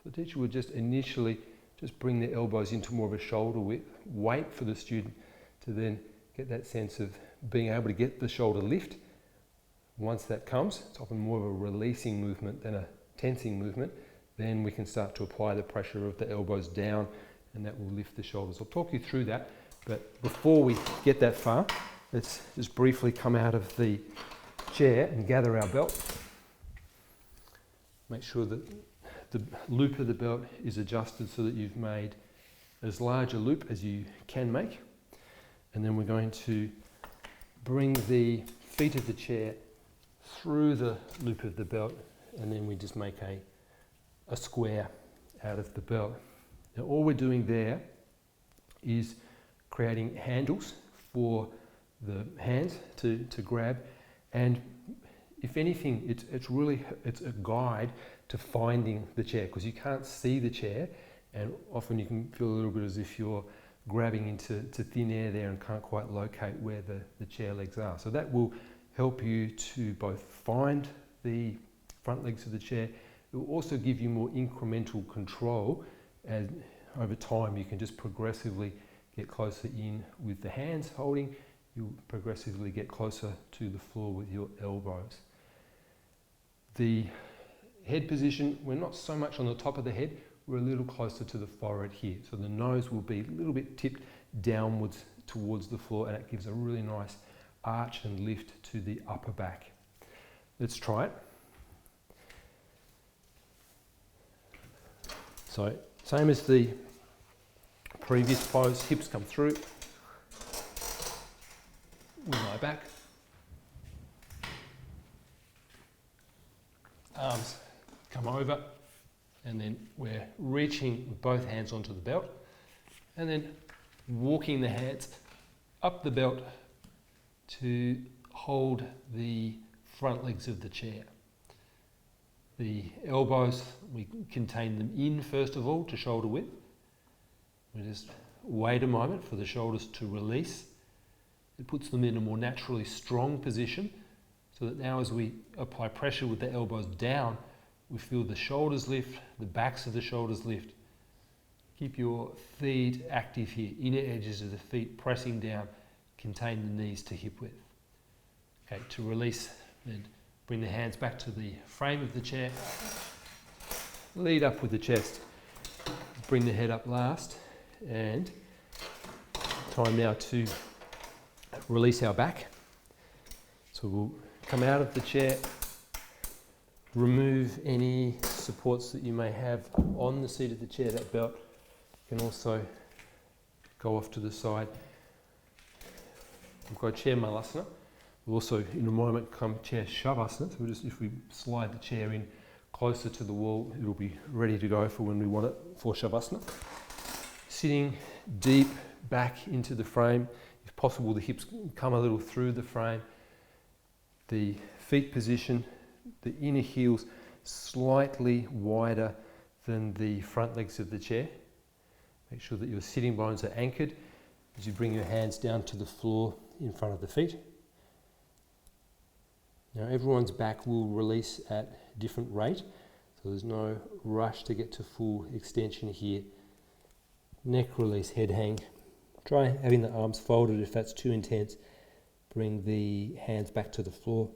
So the teacher would just initially just bring the elbows into more of a shoulder width, wait for the student to then get that sense of being able to get the shoulder lift. Once that comes, it's often more of a releasing movement than a tensing movement. Then we can start to apply the pressure of the elbows down, and that will lift the shoulders. I'll talk you through that, but before we get that far, let's just briefly come out of the chair and gather our belt. Make sure that the loop of the belt is adjusted so that you've made as large a loop as you can make. And then we're going to bring the feet of the chair through the loop of the belt, and then we just make a square out of the belt. Now all we're doing there is creating handles for the hands to grab, and if anything, it's a guide to finding the chair, because you can't see the chair, and often you can feel a little bit as if you're grabbing into thin air there and can't quite locate where the chair legs are. So that will help you to both find the front legs of the chair. It will also give you more incremental control, and over time you can just progressively get closer in with the hands holding. You'll progressively get closer to the floor with your elbows. The head position, we're not so much on the top of the head, we're a little closer to the forehead here. So the nose will be a little bit tipped downwards towards the floor, and it gives a really nice arch and lift to the upper back. Let's try it. So same as the previous pose, hips come through with my back. Arms come over, and then we're reaching both hands onto the belt and then walking the hands up the belt to hold the front legs of the chair. The elbows, we contain them in first of all to shoulder width. We just wait a moment for the shoulders to release. It puts them in a more naturally strong position, so that now as we apply pressure with the elbows down, we feel the shoulders lift, the backs of the shoulders lift. Keep your feet active here, inner edges of the feet pressing down, contain the knees to hip width. Okay, to release, then bring the hands back to the frame of the chair, lead up with the chest, bring the head up last, and time now to release our back. So we'll come out of the chair, remove any supports that you may have on the seat of the chair. That belt can also go off to the side. We've got chair malasana. We'll also, in a moment, come chair shavasana. So we'll just, if we slide the chair in closer to the wall, it'll be ready to go for when we want it for shavasana. Sitting deep back into the frame. If possible, the hips come a little through the frame. The feet position, the inner heels slightly wider than the front legs of the chair. Make sure that your sitting bones are anchored as you bring your hands down to the floor in front of the feet. Now everyone's back will release at different rate, so there's no rush to get to full extension here. Neck release, head hang. Try having the arms folded if that's too intense. Bring the hands back to the floor.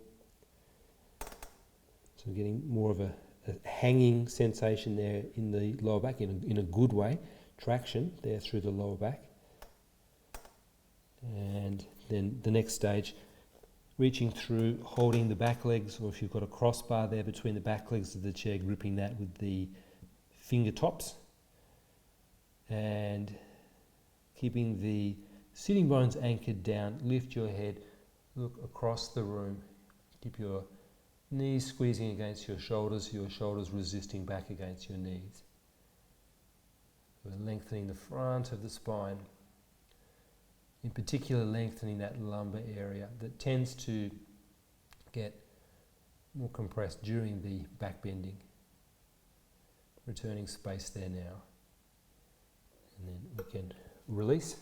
So we're getting more of a hanging sensation there in the lower back in a good way. Traction there through the lower back. And then the next stage, reaching through, holding the back legs, or if you've got a crossbar there between the back legs of the chair, gripping that with the fingertips. And keeping the sitting bones anchored down, lift your head, look across the room. Keep your knees squeezing against your shoulders resisting back against your knees. We're lengthening the front of the spine, in particular lengthening that lumbar area that tends to get more compressed during the back bending. Returning space there now. And then we can release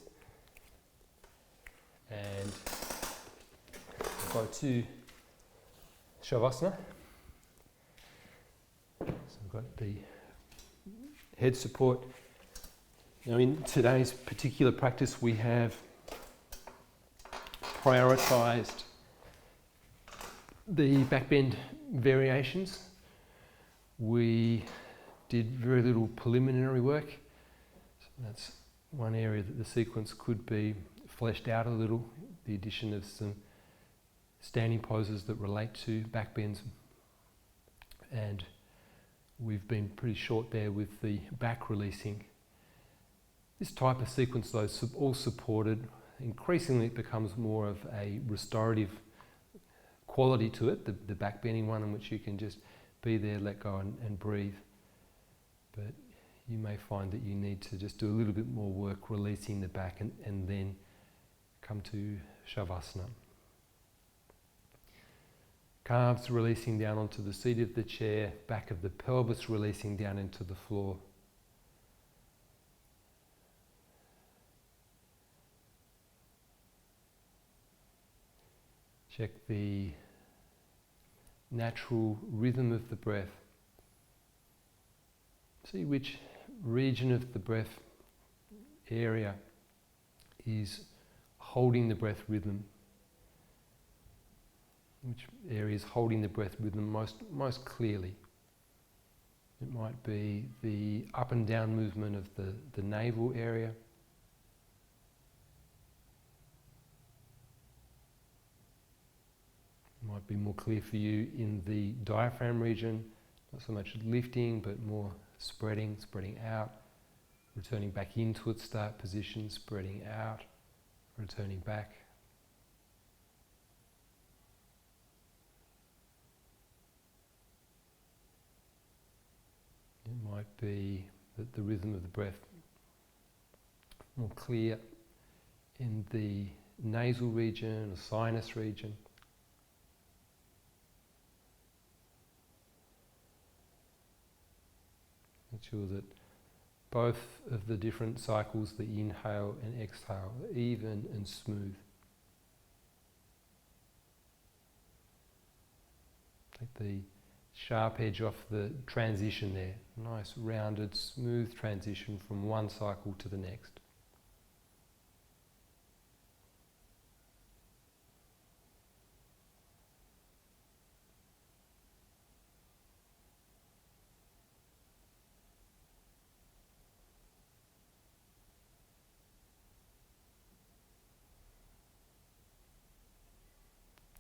and go to Shavasana. So we've got the head support. Now in today's particular practice we have prioritised the backbend variations. We did very little preliminary work. So that's one area that the sequence could be fleshed out a little, the addition of some standing poses that relate to backbends, and we've been pretty short there with the back releasing. This type of sequence, though, all supported. Increasingly it becomes more of a restorative quality to it, the back bending one, in which you can just be there, let go and breathe. But you may find that you need to just do a little bit more work releasing the back and then come to Shavasana. Calves releasing down onto the seat of the chair, back of the pelvis releasing down into the floor. Check the natural rhythm of the breath. See which region of the breath area is holding the breath rhythm. Which area is holding the breath rhythm most clearly. It might be the up and down movement of the navel area. It might be more clear for you in the diaphragm region, not so much lifting but more spreading, spreading out, returning back into its start position, spreading out, returning back. It might be that the rhythm of the breath more clear in the nasal region or sinus region. Make sure that both of the different cycles, the inhale and exhale, are even and smooth. Take the sharp edge off the transition there. Nice, rounded, smooth transition from one cycle to the next.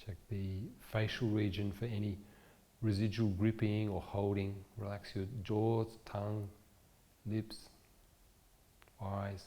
Check the facial region for any residual gripping or holding. Relax your jaws, tongue, lips, eyes.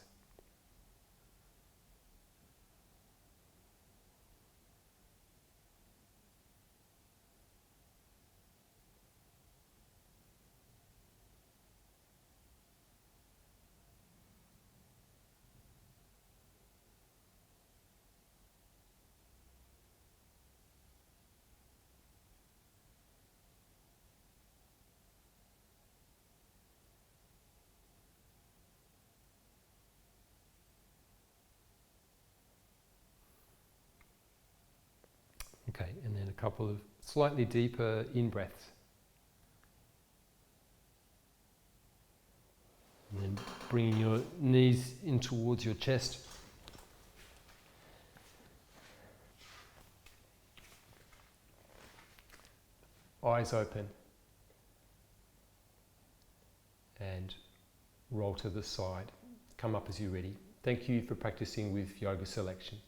Okay, and then a couple of slightly deeper in-breaths. And then bringing your knees in towards your chest. Eyes open. And roll to the side. Come up as you're ready. Thank you for practicing with Yoga Selection.